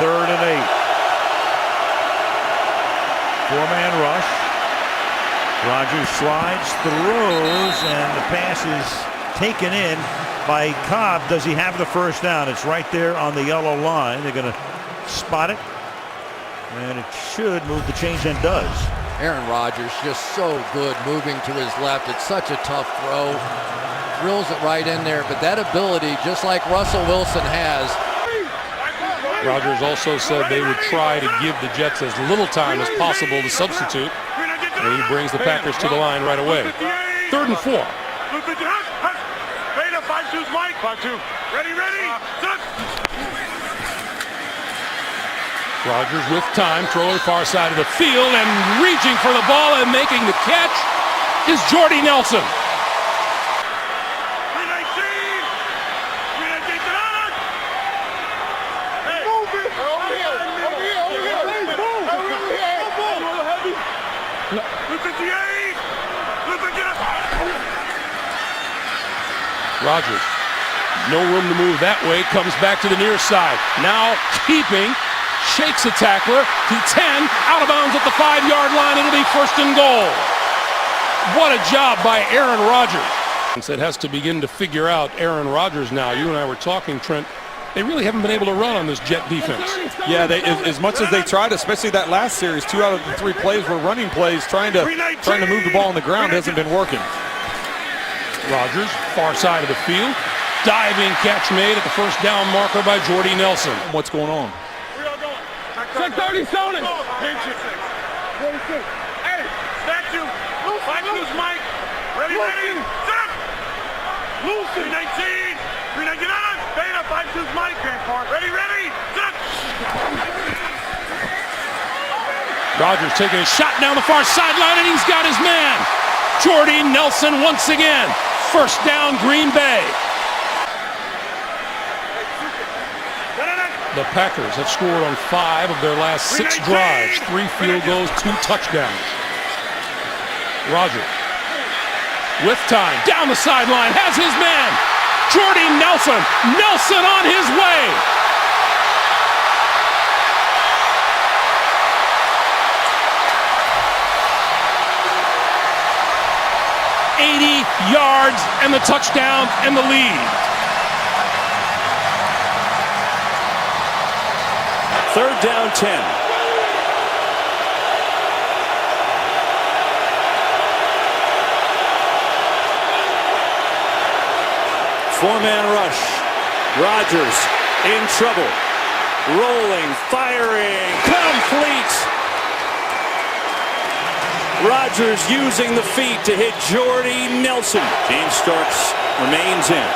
3rd and 8. 4-man rush. Rodgers slides, throws, and the pass is taken in by Cobb. Does he have the first down? It's right there on the yellow line. They're going to spot it, and it should move the change, and does. Aaron Rodgers just so good moving to his left. It's such a tough throw. Drills it right in there, but that ability, just like Russell Wilson has. Rodgers also said they would try to give the Jets as little time as possible to substitute, and he brings the Packers to the line right away. 3rd and 4. Rodgers with time, throwing far side of the field, and reaching for the ball and making the catch is Jordy Nelson. Rodgers, no room to move that way, comes back to the near side. Now keeping, shakes a tackler to 10, out of bounds at the 5-yard line. It'll be 1st and goal. What a job by Aaron Rodgers. It has to begin to figure out Aaron Rodgers now. You and I were talking, Trent. They really haven't been able to run on this Jet defense. Yeah, as much as they tried, especially that last series, 2 out of the 3 plays were running plays, trying to move the ball on the ground. Hasn't been working. Rodgers, far side of the field, diving catch made at the first down marker by Jordy Nelson. What's going on? 30 zoning. 46. Hey, statue. Fight loose, Mike. Ready. Set. Loose. 319. 319. Beta. Fight loose, Mike. Ready. Set. Rodgers taking a shot down the far sideline, and he's got his man. Jordy Nelson once again. 1st down, Green Bay. The Packers have scored on 5 of their last 6 drives. 3 field goals, 2 touchdowns. Rodgers with time, down the sideline, has his man. Jordy Nelson. Nelson on his way. Yards and the touchdown and the lead. 3rd down, 10. Four-man rush. Rodgers in trouble. Rolling, firing, complete. Rodgers using the feet to hit Jordy Nelson. James Starks remains in.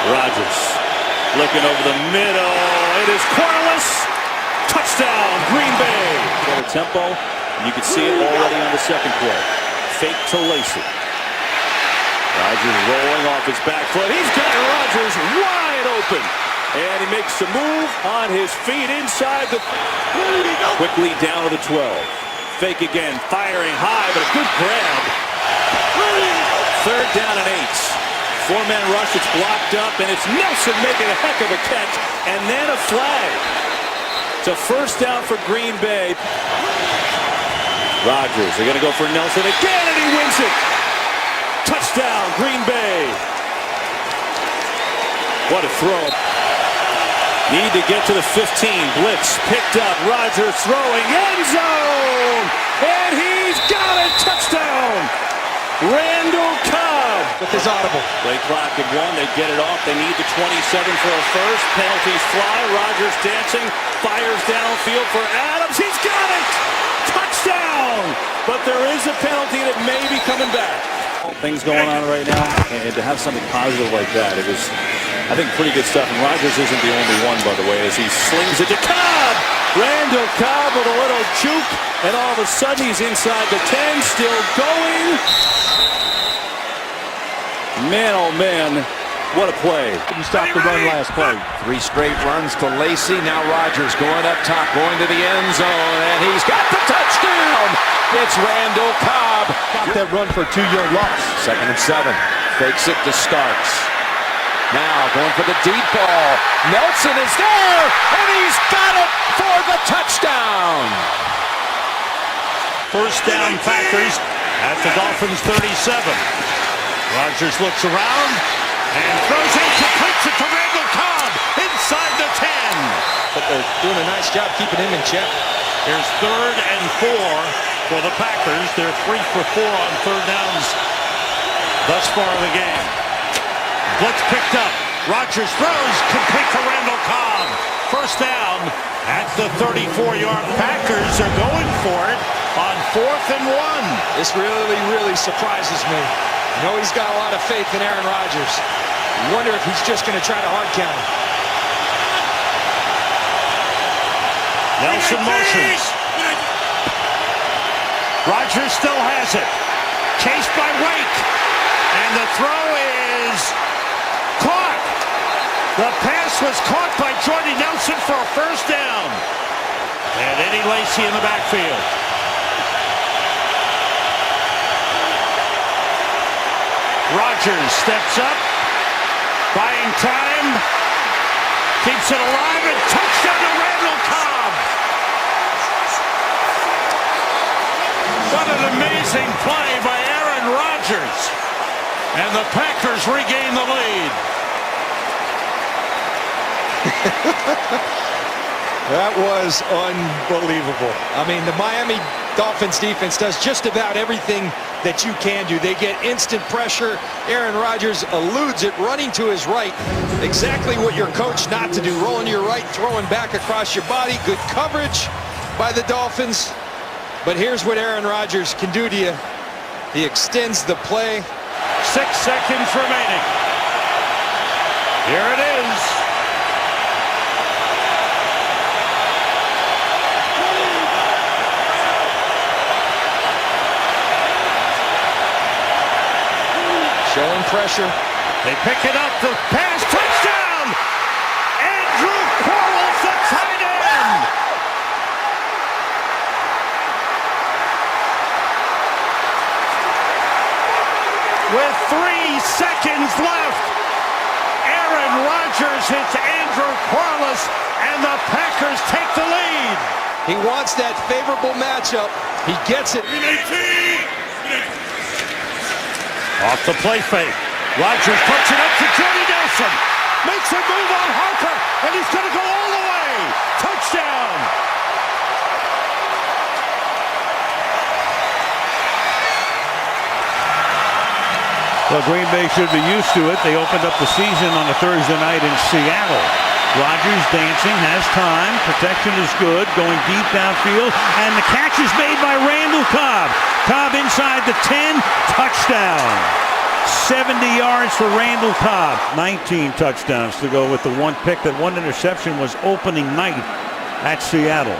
Rodgers looking over the middle. It is cornerless. Touchdown, Green Bay. Better tempo, and you can see it already on the 2nd play. Fake to Lacey. Rodgers rolling off his back foot. He's got Rodgers wide open. And he makes the move on his feet inside the... Quickly down to the 12. Fake again, firing high, but a good grab. 3rd down and 8. 4-man rush, it's blocked up, and it's Nelson making a heck of a catch. And then a flag. It's a 1st down for Green Bay. Rodgers, they're going to go for Nelson again, and he wins it. Touchdown, Green Bay. What a throw. Need to get to the 15. Blitz picked up. Rodgers throwing. End zone. And he's got it. Touchdown. Randall Cobb. With his audible. Play clock at 1. They get it off. They need the 27 for a first. Penalties fly. Rodgers dancing. Fires downfield for Adams. He's got it. Touchdown. But there is a penalty that may be coming back. Things going on right now, and to have something positive like that, it was, I think, pretty good stuff. And Rodgers isn't the only one, by the way, as he slings it to Cobb. Randall Cobb with a little juke, and all of a sudden he's inside the 10, still going. Man, oh man, What a play. Couldn't stop the run last play. 3 straight runs to Lacey. Now Rodgers going up top, going to the end zone, and he's got the touchdown. It's Randall Cobb. Got that run for a 2-yard loss. 2nd and 7. Fakes it to Starks. Now going for the deep ball. Nelson is there, and he's got it for the touchdown. First down, Packers at the Dolphins 37. Rodgers looks around and throws it, completes it to Randall Cobb inside the 10. But they're doing a nice job keeping him in check. Here's 3rd and 4 for the Packers. They're 3 for 4 on 3rd downs thus far in the game. Blitz picked up. Rodgers throws, complete to Randall Cobb. First down at the 34-yard. Packers are going for it on 4th and 1. This really surprises me. I know he's got a lot of faith in Aaron Rodgers. I wonder if he's just going to try to hard count him. Nelson motions. Rodgers still has it. Chased by Wake. And the throw is caught. The pass was caught by Jordy Nelson for a first down. And Eddie Lacy in the backfield. Rodgers steps up, buying time, keeps it alive, and touchdown to Randall Cobb. What an amazing play by Aaron Rodgers. And the Packers regain the lead. That was unbelievable. I mean, the Miami Dolphins defense does just about everything that you can do. They get instant pressure. Aaron Rodgers eludes it, running to his right. Exactly what you're coached not to do. Rolling to your right, throwing back across your body. Good coverage by the Dolphins. But here's what Aaron Rodgers can do to you. He extends the play. 6 seconds remaining. Here it is. Showing pressure. They pick it up. The pass. Touchdown! Andrew Quarles, the tight end. With 3 seconds left, Aaron Rodgers hits Andrew Quarles, and the Packers take the lead. He wants that favorable matchup. He gets it. Off the play fake. Rodgers puts it up to Jordy Nelson. Makes a move on Harper, and he's going to go all the way. Touchdown. Well, Green Bay should be used to it. They opened up the season on a Thursday night in Seattle. Rodgers dancing, has time, protection is good, going deep downfield, and the catch is made by Randall Cobb. Cobb inside the 10, touchdown. 70 yards for Randall Cobb. 19 touchdowns to go with the 1 pick. That 1 interception was opening night at Seattle.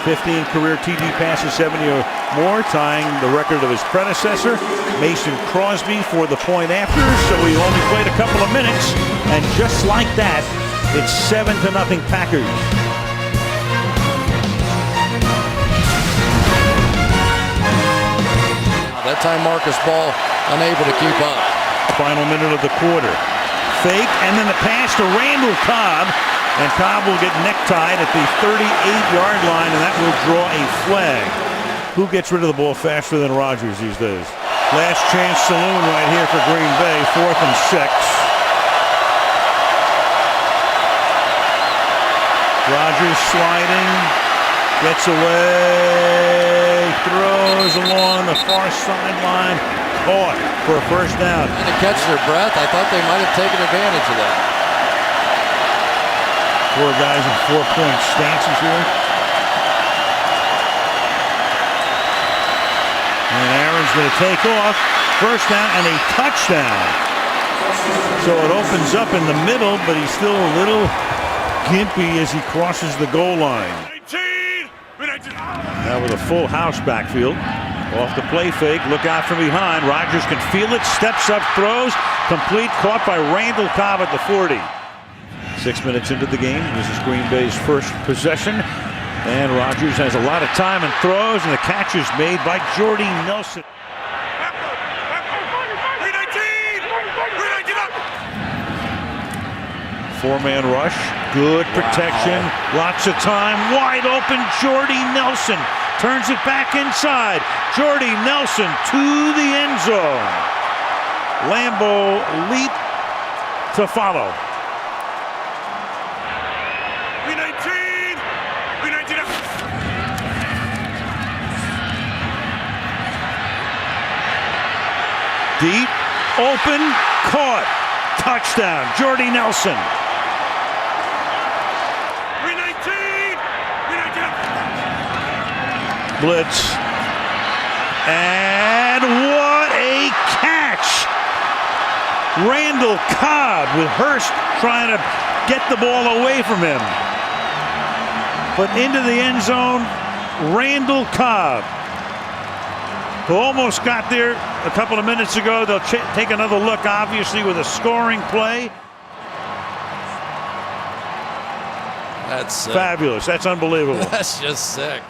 15 career TD passes, 70 or more, tying the record of his predecessor, Mason Crosby, for the point after. So he only played a couple of minutes, and just like that, it's 7-0 Packers. That time Marcus Ball unable to keep up. Final minute of the quarter. Fake, and then the pass to Randall Cobb. And Cobb will get necktied at the 38-yard line, and that will draw a flag. Who gets rid of the ball faster than Rodgers these days? Last chance saloon right here for Green Bay, 4th and 6. Rodgers sliding, gets away, throws along the far sideline, caught for a first down. And to catch their breath, I thought they might have taken advantage of that. 4 guys in 4-point stances here. And Aaron's going to take off. First down and a touchdown. So it opens up in the middle, but he's still a little gimpy as he crosses the goal line. Now with a full house backfield. Off the play fake, look out from behind. Rodgers can feel it, steps up, throws, complete, caught by Randall Cobb at the 40. 6 minutes into the game, this is Green Bay's first possession. And Rodgers has a lot of time and throws, and the catch is made by Jordy Nelson. Four-man rush, good protection, lots of time, wide open, Jordy Nelson turns it back inside. Jordy Nelson to the end zone. Lambeau leap to follow. Deep, open, caught. Touchdown, Jordy Nelson. Blitz. And what a catch! Randall Cobb with Hurst trying to get the ball away from him. But into the end zone, Randall Cobb, who almost got there a couple of minutes ago. They'll take another look, obviously, with a scoring play. That's sick. Fabulous. That's unbelievable. That's just sick.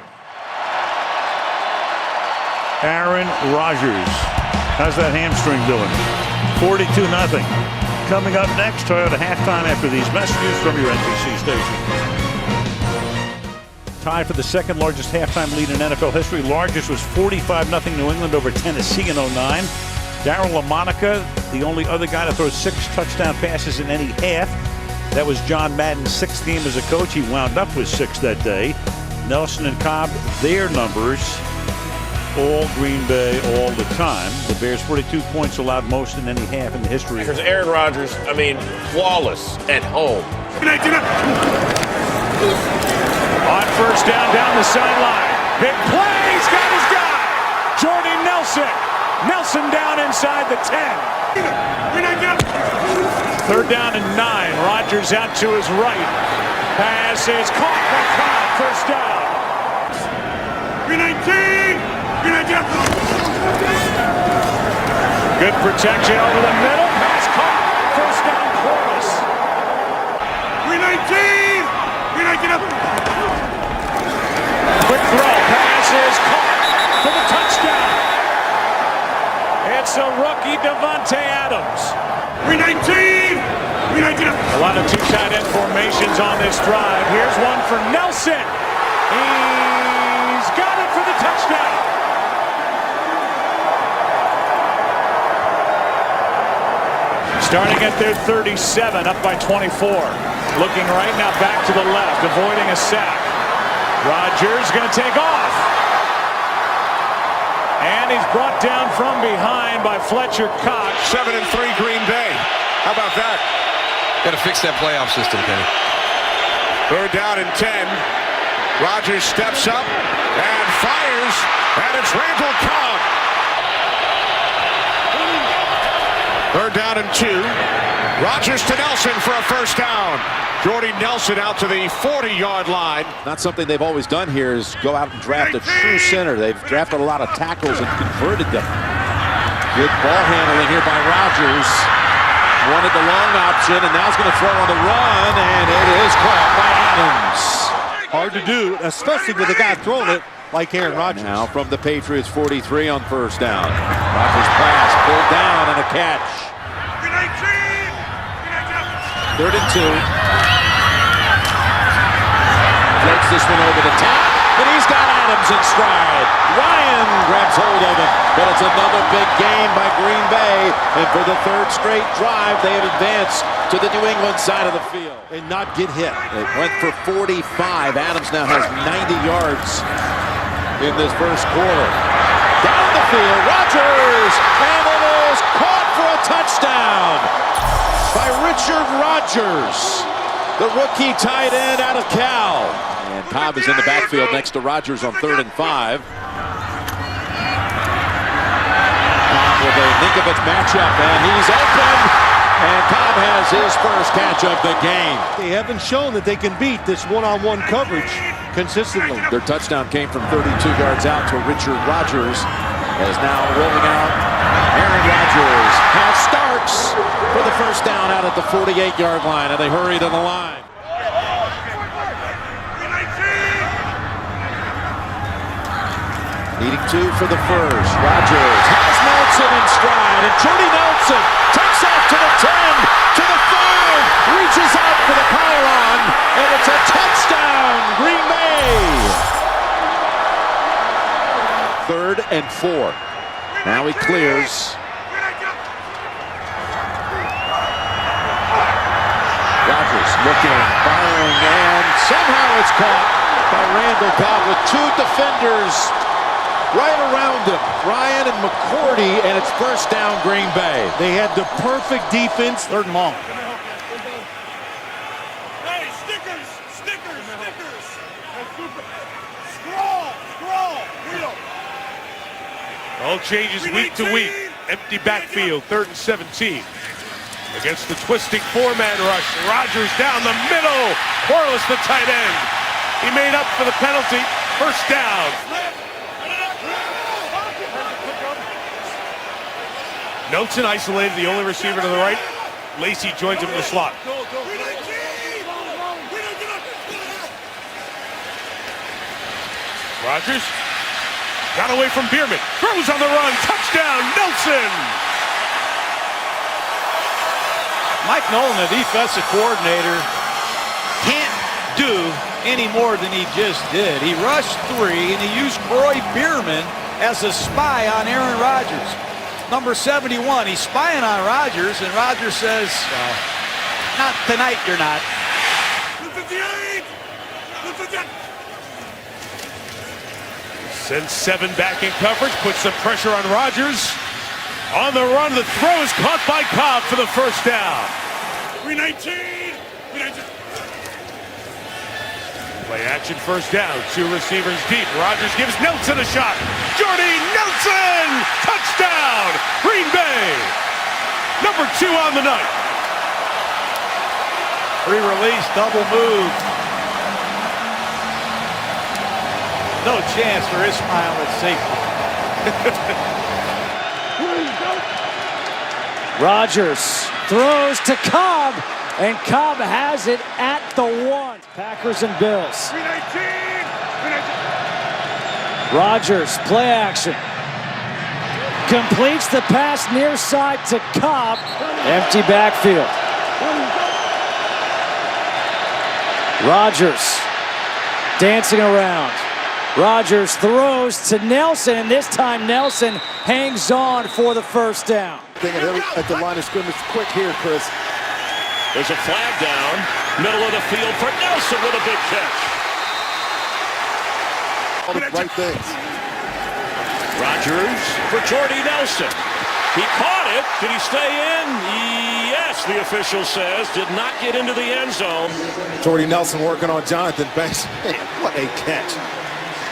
Aaron Rodgers. How's that hamstring doing? 42-0. Coming up next, Toyota halftime after these messages from your NBC station. Tied for the second largest halftime lead in NFL history. Largest was 45-0 New England over Tennessee in 2009. Darryl LaMonica, the only other guy to throw 6 touchdown passes in any half. That was John Madden's 6th game as a coach. He wound up with 6 that day. Nelson and Cobb, their numbers, all Green Bay all the time. The Bears 42 points allowed, most in any half in the history. Because Aaron Rodgers, flawless at home. On first down the sideline. Big play, he's got his guy. Jordy Nelson. Nelson down inside the 10. 3rd down and 9. Rodgers out to his right. Pass is caught by Cobb. First down. 319. Good protection over the middle. Pass caught. First down, Corliss. 319. Quick throw. Pass is caught for the touchdown. It's a rookie, Davante Adams. 319. A lot of 2 tight end formations on this drive. Here's one for Nelson. He's got it for the touchdown. Starting at their 37, up by 24. Looking right now back to the left, avoiding a sack. Rodgers going to take off. And he's brought down from behind by Fletcher Cox. 7-3 Green Bay. How about that? Got to fix that playoff system, Kenny. 3rd down and 10. Rodgers steps up and fires, and it's Randall Cobb. 3rd down and 2. Rodgers to Nelson for a first down. Jordy Nelson out to the 40-yard line. Not something they've always done here is go out and draft a true center. They've drafted a lot of tackles and converted them. Good ball handling here by Rodgers. Wanted the long option, and now he's going to throw on the run, and it is caught by Adams. Hard to do, especially with a guy throwing it like Aaron Rodgers. Now from the Patriots 43 on first down. Rodgers pass, pulled down, and a catch. 3rd and 2. Flips this one over the top, but he's got Adams in stride. Ryan grabs hold of him, but it's another big gain by Green Bay. And for the 3rd straight drive, they have advanced to the New England side of the field. And not get hit. It went for 45. Adams now has 90 yards in this first quarter. Down the field, Rodgers, and it is caught for a touchdown by Richard Rodgers, the rookie tight end out of Cal. And Cobb is in the backfield next to Rodgers on 3rd and 5. Cobb with a Ninkovich matchup, and he's open. And Cobb has his first catch of the game. They haven't shown that they can beat this one-on-one coverage consistently. Their touchdown came from 32 yards out to Richard Rodgers. As now rolling out, Aaron Rodgers has starts for the first down out at the 48-yard line, and they hurry to the line. Needing 2 for the first. Rodgers has Nelson in stride, and Jordy Nelson takes off to the 10, to the 5, reaches out for the pylon, and it's a touchdown, Green Bay. 3rd and 4. Now he clears. Rodgers looking, firing, and somehow it's caught by Randall Cobb with 2 defenders right around him, Ryan and McCourty, and it's first down, Green Bay. They had the perfect defense. 3rd and long. Hey, stickers! Scroll, wheel. All changes week to week. Empty backfield, 3rd and 17. Against the twisting 4-man rush. Rodgers down the middle. Corliss, the tight end. He made up for the penalty. First down. Nelson isolated, the only receiver to the right. Lacey joins him in the slot. Rodgers got away from Bierman. Throws on the run. Touchdown, Nelson. Mike Nolan, the defensive coordinator, can't do any more than he just did. He rushed 3, and he used Troy Bierman as a spy on Aaron Rodgers. Number 71, he's spying on Rodgers, and Rodgers says, not tonight, you're not. Sends 7 back in coverage, puts some pressure on Rodgers. On the run, the throw is caught by Cobb for the first down. 319. Play action, first down. 2 receivers deep. Rodgers gives Nelson a shot. Jordy Nelson! Touchdown! Green Bay! Number 2 on the night. Pre-release, double move. No chance for Ismail at safety. Rodgers throws to Cobb, and Cobb has it at the 1. Packers and Bills. 319. Rodgers, play action. Completes the pass near side to Cobb. Empty backfield. Rodgers dancing around. Rodgers throws to Nelson, and this time Nelson hangs on for the first down. At the line of scrimmage, quick here, Chris. There's a flag down, middle of the field for Nelson with a big catch. All the right things. Rodgers for Jordy Nelson. He caught it. Did he stay in? Yes, the official says. Did not get into the end zone. Jordy Nelson working on Jonathan Banks. Man, what a catch.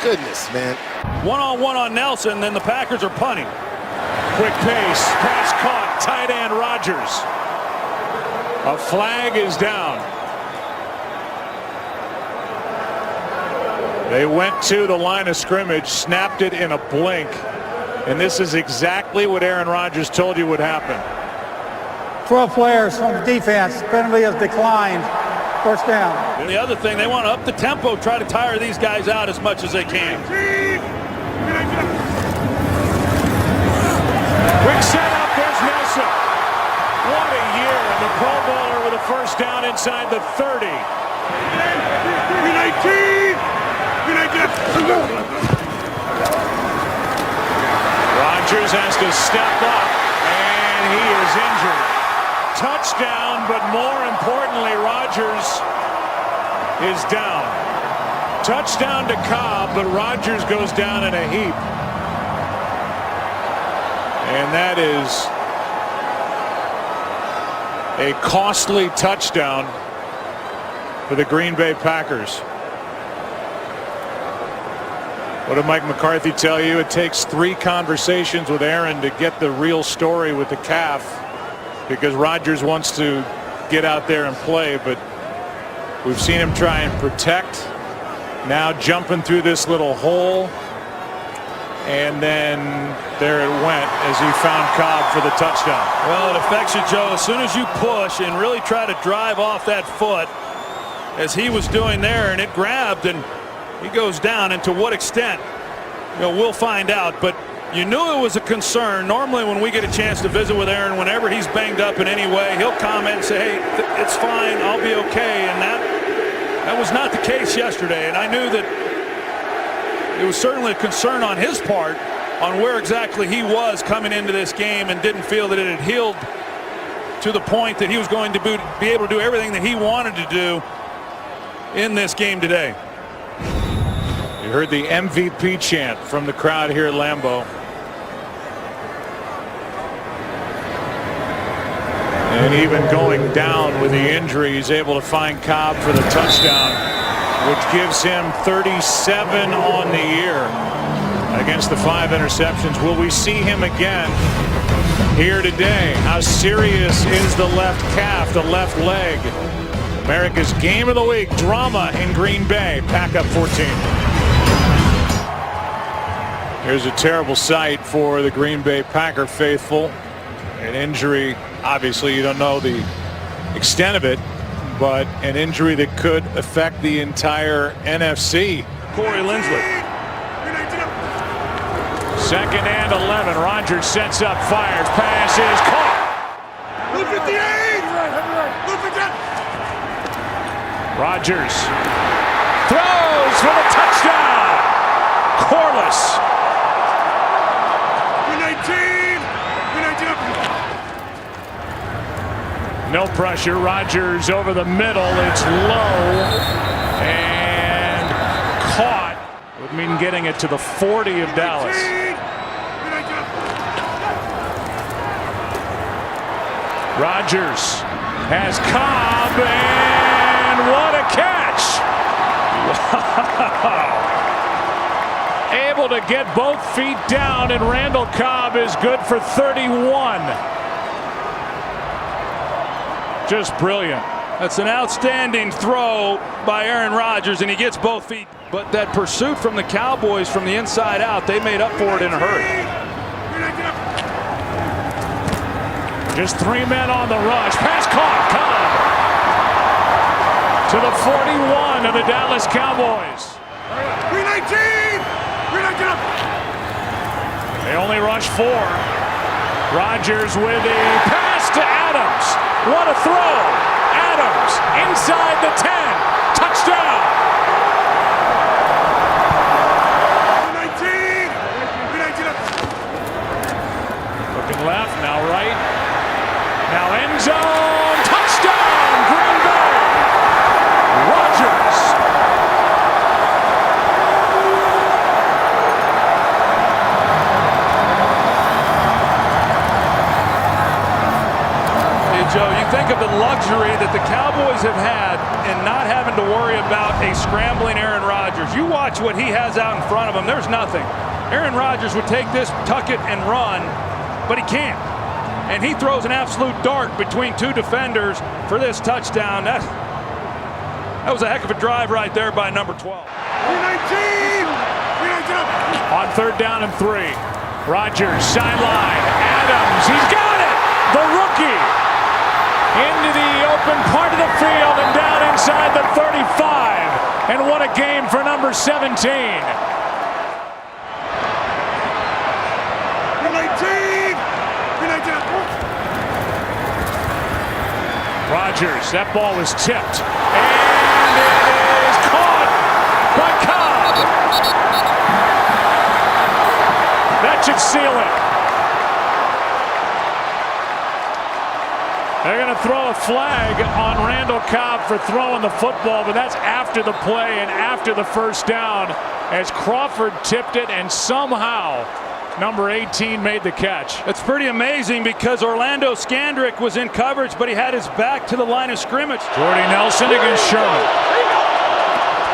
Goodness, man. One-on-one on Nelson, then the Packers are punting. Quick pace, pass caught, tight end Rodgers. A flag is down. They went to the line of scrimmage, snapped it in a blink, and this is exactly what Aaron Rodgers told you would happen. 12 players from the defense, penalty has declined. First down. And the other thing, they want to up the tempo, try to tire these guys out as much as they can. Quick setup, there's Nelson. What a year, and the Pro Bowler with a first down inside the 30. 319. Rodgers has to step up, and he is injured. Touchdown, but more importantly, Rodgers is down. Touchdown to Cobb, but Rodgers goes down in a heap. And that is a costly touchdown for the Green Bay Packers. What did Mike McCarthy tell you? It takes 3 conversations with Aaron to get the real story with the calf, because Rodgers wants to get out there and play, but we've seen him try and protect. Now jumping through this little hole. and then there it went as he found Cobb for the touchdown. Well, it affects you, Joe. As soon as you push and really try to drive off that foot, as he was doing there, and it grabbed, and he goes down. And to what extent, we'll find out. But you knew it was a concern. Normally when we get a chance to visit with Aaron, whenever he's banged up in any way, he'll comment and say, hey, it's fine, I'll be okay. And that was not the case yesterday. And I knew that it was certainly a concern on his part on where exactly he was coming into this game, and didn't feel that it had healed to the point that he was going to be able to do everything that he wanted to do in this game today. You heard the MVP chant from the crowd here at Lambeau. And even going down with the injury, he's able to find Cobb for the touchdown, which gives him 37 on the year against the 5 interceptions. Will we see him again here today? How serious is the left calf, the left leg? America's game of the week, drama in Green Bay. Pack up 14. Here's a terrible sight for the Green Bay Packer faithful. An injury, obviously you don't know the extent of it, but an injury that could affect the entire NFC. Corey Lindsley. 2nd and 11. Rodgers sets up, fires, pass is caught. Blue 58! Blue 58! Rodgers throws for the touchdown. Corliss. 19! No pressure. Rodgers over the middle. It's low and caught. Would mean getting it to the 40 of Dallas. Rodgers has Cobb, and what a catch! Wow! Able to get both feet down, and Randall Cobb is good for 31. Just brilliant. That's an outstanding throw by Aaron Rodgers, and he gets both feet. But that pursuit from the Cowboys from the inside out, they made up for it in a hurry. Just 3 men on the rush. Pass caught. Cobb to the 41 of the Dallas Cowboys. 319! 319 up! They only rush 4. Rodgers with a pass to Adams. What a throw! Adams inside the 10. Touchdown! 319! 319 up! Looking left, now right. Now end zone. Touchdown! Green Bay! Rodgers! Joe, you think of the luxury that the Cowboys have had in not having to worry about a scrambling Aaron Rodgers. You watch what he has out in front of him. There's nothing. Aaron Rodgers would take this, tuck it, and run, but he can't. And he throws an absolute dart between 2 defenders for this touchdown. That was a heck of a drive right there by number 12. 319! 319 up! On 3rd down and 3. Rodgers, sideline. Adams, he's got it! The rookie! Into the open part of the field and down inside the 35. And what a game for number 17. 319! Rodgers, that ball was tipped. And it is caught by Cobb. That should seal it. They're going to throw a flag on Randall Cobb for throwing the football, but that's after the play and after the 1st down, as Crawford tipped it and somehow number 18 made the catch. It's pretty amazing because Orlando Scandrick was in coverage, but he had his back to the line of scrimmage. Jordy Nelson against Sherman.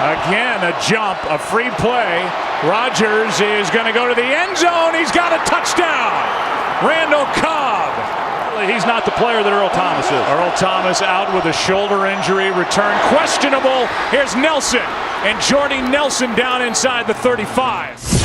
Again, a jump, a free play. Rodgers is going to go to the end zone. He's got a touchdown. Randall Cobb. He's not the player that Earl Thomas is. Earl Thomas out with a shoulder injury. Return questionable. Here's Nelson. And Jordy Nelson down inside the 35.